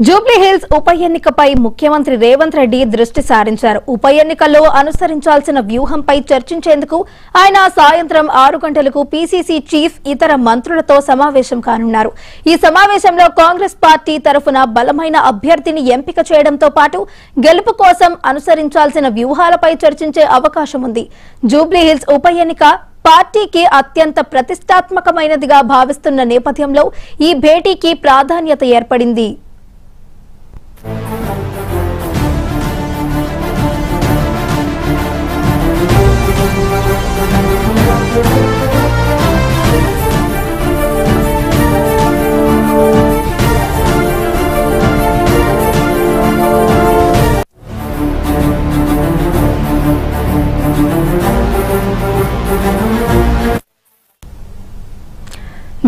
Jubilee hills ఉప ఎన్నికపై ముఖ్యమంత్రి రేవంత్ రెడ్డి దృష్టి సారించారు. ఉప ఎన్నికల్లో అనుసరించాల్సిన వ్యూహంపై చర్చించేందుకు ఆయన సాయంత్రం 6 గంటలకు పీసీసీ చీఫ్ ఇతర మంత్రులతో సమావేశం కానున్నారు. ఈ సమావేశంలో కాంగ్రెస్ పార్టీ తరఫున బలమైన అభ్యర్థిని ఎంపిక చేయడంతో పాటు గెలుపు కోసం అనుసరించాల్సిన వ్యూహాలపై చర్చించే అవకాశం ఉంది. జూబ్లీ హిల్స్ ఉప ఎన్నిక పార్టీకి అత్యంత ప్రతిష్టాత్మకమైనదిగా భావిస్తున్న నేపథ్యంలో ఈ భేటీకి ప్రాధాన్యత ఏర్పడింది.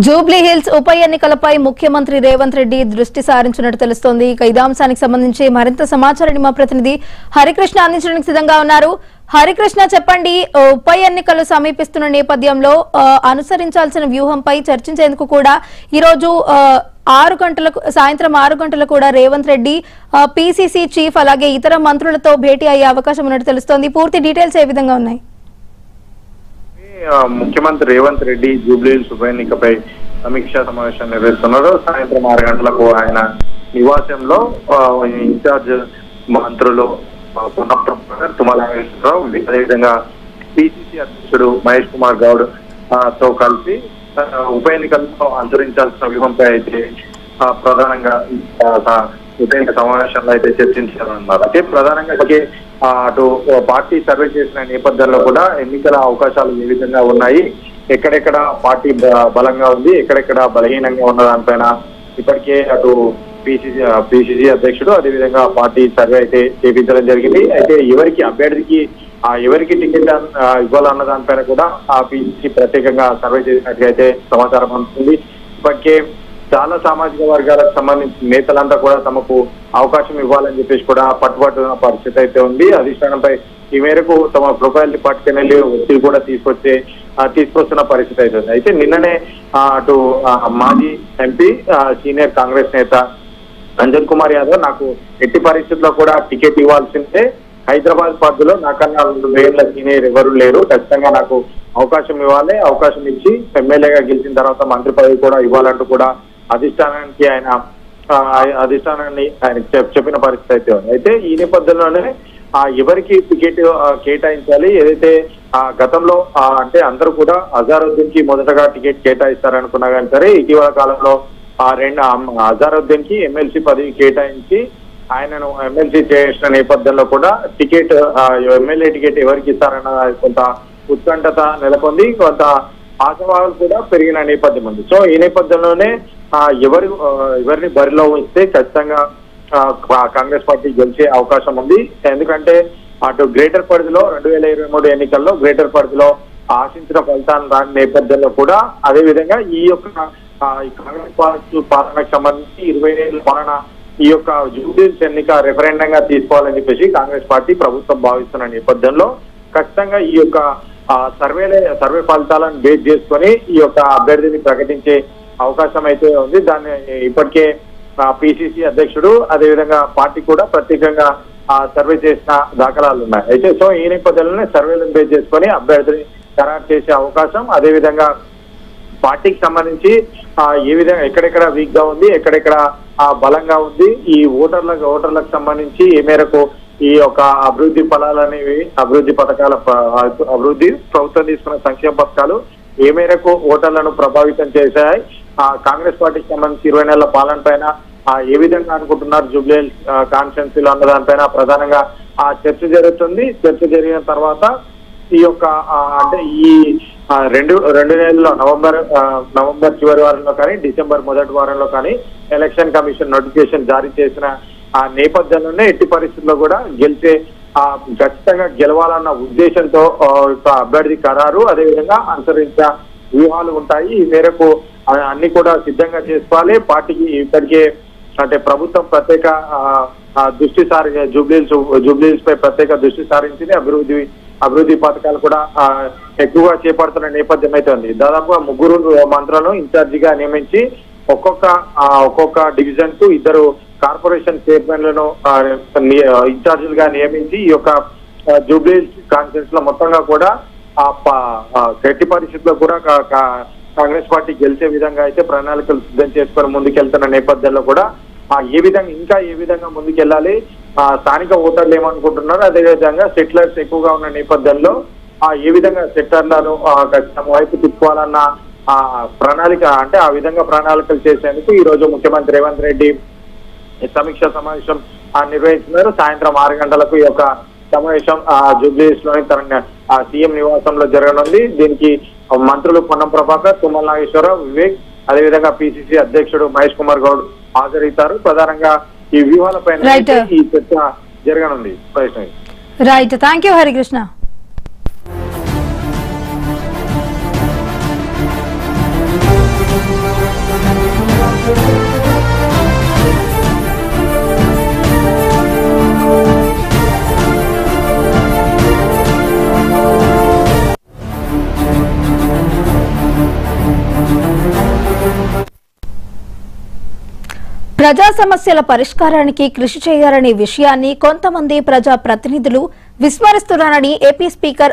జూబ్లీ హిల్స్ ఉప ఎన్నికలపై ముఖ్యమంత్రి రేవంత్ రెడ్డి దృష్టి సారించినట్టు తెలుస్తోంది. ఇక ఇదే అంశానికి సంబంధించి మరింత సమాచారాన్ని మా ప్రతినిధి హరికృష్ణ అందించడానికి సిద్ధంగా ఉన్నారు. హరికృష్ణ, చెప్పండి, ఉప ఎన్నికలు సమీపిస్తున్న నేపథ్యంలో అనుసరించాల్సిన వ్యూహంపై చర్చించేందుకు కూడా ఈరోజు సాయంత్రం 6 గంటలకు కూడా రేవంత్ రెడ్డి పీసీసీ చీఫ్ అలాగే ఇతర మంత్రులతో భేటీ అయ్యే అవకాశం ఉన్నట్టు తెలుస్తోంది. పూర్తి డీటెయిల్స్ ఏ విధంగా ఉన్నాయి? ముఖ్యమంత్రి రేవంత్ రెడ్డి జూబ్లీ హిల్స్ ఉప ఎన్నికపై సమీక్షా సమావేశం నిర్వహిస్తున్నారు. సాయంత్రం 6 గంటలకు ఆయన నివాసంలో ఇన్ఛార్జ్ మంత్రులు తుమ్మల నాగేశ్వరరావు, అదేవిధంగా పిసిసి అధ్యక్షుడు మహేష్ కుమార్ గౌడ్ తో కలిసి ఉప ఎన్నికల్లో అనుసరించాల్సిన వ్యూహంపై అయితే ప్రధానంగా ఉప ఎన్నిక సమావేశంలో అయితే చర్చించారన్నారు. అయితే ప్రధానంగా అటు పార్టీ సర్వే చేసిన నేపథ్యంలో కూడా ఎన్నికల అవకాశాలు ఏ విధంగా ఉన్నాయి, ఎక్కడెక్కడ పార్టీ బలంగా ఉంది, ఎక్కడెక్కడ బలహీనంగా ఉన్న దానిపైన ఇప్పటికే అటు పిసిసి అధ్యక్షుడు అదేవిధంగా పార్టీ సర్వే అయితే చేపించడం జరిగింది. అయితే ఎవరికి టికెట్ ఇవ్వాలన్న దానిపైన కూడా ఆ పిసిసి ప్రత్యేకంగా సర్వే చేసినట్టుగా అయితే సమాచారం అందుతుంది. ఇప్పటికే చాలా సామాజిక వర్గాలకు సంబంధించిన నేతలంతా కూడా తమకు అవకాశం ఇవ్వాలని చెప్పేసి కూడా పట్టుబట్టున్న పరిస్థితి అయితే ఉంది. అధిష్టానంపై ఈ మేరకు తమ ప్రొఫైల్ పట్టుకుని వెళ్ళి ఒత్తిడి కూడా తీసుకొస్తున్న పరిస్థితి అయితే ఉంది. అయితే నిన్ననే అటు మాజీ ఎంపీ సీనియర్ కాంగ్రెస్ నేత అంజన్ కుమార్ యాదవ్ నాకు ఎట్టి పరిస్థితుల్లో కూడా టికెట్ ఇవ్వాల్సిందే, హైదరాబాద్ పరిధిలో నాకన్నా 2 వేల సీనియర్ ఎవరు లేరు, ఖచ్చితంగా నాకు అవకాశం ఇవ్వాలి, అవకాశం ఇచ్చి ఎమ్మెల్యేగా గెలిచిన తర్వాత మంత్రి పదవి కూడా ఇవ్వాలంటూ కూడా అధిష్టానాన్ని ఆయన చెప్పిన పరిస్థితి అయితే ఉంది. అయితే ఈ నేపథ్యంలోనే ఎవరికి టికెట్ కేటాయించాలి, ఏదైతే గతంలో అంటే అందరూ కూడా అజారుద్దీన్ కి మొదటగా టికెట్ కేటాయిస్తారనుకున్నా కానీ సరే, ఇటీవల కాలంలో అజారుద్దీన్ కి ఎమ్మెల్సీ పదవి కేటాయించి ఆయనను ఎమ్మెల్సీ చేసిన నేపథ్యంలో కూడా ఎమ్మెల్యే టికెట్ ఎవరికి ఇస్తారన్న కొంత ఉత్కంఠత నెలకొంది, కొంత ఆశావాహాలు కూడా పెరిగిన నేపథ్యం ఉంది. సో ఈ నేపథ్యంలోనే ఎవరిని బరిలో ఉంచితే ఖచ్చితంగా కాంగ్రెస్ పార్టీ గెలిచే అవకాశం ఉంది. ఎందుకంటే అటు గ్రేటర్ పరిధిలో 2023 ఎన్నికల్లో గ్రేటర్ పరిధిలో ఆశించిన ఫలితాలను రాని నేపథ్యంలో కూడా అదేవిధంగా ఈ కాంగ్రెస్ పార్టీ పాలనకు సంబంధించి 20 ఏళ్ల పాలన ఈ జూబ్లీ హిల్స్ ఎన్నిక రెఫరెండంగా తీసుకోవాలని చెప్పేసి కాంగ్రెస్ పార్టీ ప్రభుత్వం భావిస్తున్న నేపథ్యంలో ఖచ్చితంగా ఈ సర్వే ఫలితాలను బేస్ చేసుకొని ఈ అభ్యర్థిని ప్రకటించే అవకాశం అయితే ఉంది. దాన్ని ఇప్పటికే పిసిసి అధ్యక్షుడు అదేవిధంగా పార్టీ కూడా ప్రత్యేకంగా సర్వే చేసిన దాఖలాలు ఉన్నాయి. అయితే సో ఈ నేపథ్యంలోనే సర్వేలను బేస్ చేసుకొని అభ్యర్థిని ఖరారు చేసే అవకాశం, అదేవిధంగా పార్టీకి సంబంధించి ఏ విధంగా ఎక్కడెక్కడ వీక్ గా ఉంది, ఎక్కడెక్కడ బలంగా ఉంది, ఈ ఓటర్లకు సంబంధించి ఏ మేరకు ఈ అభివృద్ధి ఫలాలనేవి అభివృద్ధి పథకాల ప్రభుత్వం తీసుకున్న సంక్షేమ పథకాలు ఏ మేరకు ఓటర్లను ప్రభావితం చేశాయి, కాంగ్రెస్ పార్టీకి సంబంధించి 20 నెలల పాలన పైన ఏ విధంగా అనుకుంటున్నారు జూబ్లీ హిల్స్ కాన్స్టిట్యున్సీలో అన్న దానిపైన ప్రధానంగా చర్చ జరుగుతుంది. చర్చ జరిగిన తర్వాత ఈ అంటే ఈ 2 నెలల్లో నవంబర్ చివరి వారంలో కానీ డిసెంబర్ మొదటి వారంలో కానీ ఎలక్షన్ కమిషన్ నోటిఫికేషన్ జారీ చేసిన నేపథ్యంలోనే ఎట్టి పరిస్థితుల్లో కూడా ఖచ్చితంగా గెలవాలన్న ఉద్దేశంతో అభ్యర్థి ఖరారు అదేవిధంగా అనుసరించే వ్యూహాలు ఉంటాయి. ఈ మేరకు అన్ని కూడా సిద్ధంగా చేసుకోవాలి. పార్టీకి ఇప్పటికే అంటే ప్రభుత్వం ప్రత్యేక దృష్టి జూబ్లీహిల్స్ పై ప్రత్యేక దృష్టి సారించింది. అభివృద్ధి పథకాలు కూడా ఎక్కువగా చేపడుతున్న నేపథ్యం అయితే ఉంది. దాదాపుగా 3 మంత్రులను ఇన్ఛార్జిగా నియమించి ఒక్కొక్క డివిజన్ కు 2 కార్పొరేషన్ చైర్మన్లను ఇన్ఛార్జీలుగా నియమించి ఈ యొక్క జూబ్లీహిల్స్ కాన్ఫరెన్స్ లో మొత్తంగా కూడా గట్టి పరిస్థితుల్లో కూడా కాంగ్రెస్ పార్టీ గెలిచే విధంగా అయితే ప్రణాళికలు సిద్ధం చేసుకొని ముందుకెళ్తున్న నేపథ్యంలో కూడా ఏ విధంగా ముందుకెళ్ళాలి, స్థానిక ఓటర్లు ఏమనుకుంటున్నారు, అదేవిధంగా సెటిలర్స్ ఎక్కువగా ఉన్న నేపథ్యంలో ఏ విధంగా సెక్టర్లను తమ వైపు తిప్పుకోవాలన్న ప్రణాళిక అంటే ఆ విధంగా ప్రణాళికలు చేసేందుకు ఈ రోజు ముఖ్యమంత్రి రేవంత్ రెడ్డి సమీక్ష సమావేశం నిర్వహించినారు. సాయంత్రం 6 గంటలకు ఈ యొక్క సమావేశం జూబ్లీహిల్స్ లోని తన సీఎం నివాసంలో జరగనుంది. దీనికి మంత్రులు పొన్నం ప్రభాకర్, తుమ్మల నాగేశ్వరరావు, వివేక్, అదేవిధంగా పిసిసి అధ్యక్షుడు మహేష్ కుమార్ గౌడ్ హాజరవుతారు. ప్రధానంగా ఈ వ్యూహాలపైన ఈ చర్చ జరగనుంది. Right, thank you Harikrishna. ప్రజా సమస్యల పరిష్కారానికి కృషి చేయాలనే విషయాన్ని కొంతమంది ప్రజా ప్రతినిధులు విస్మరిస్తున్నారని ఏపీ స్పీకర్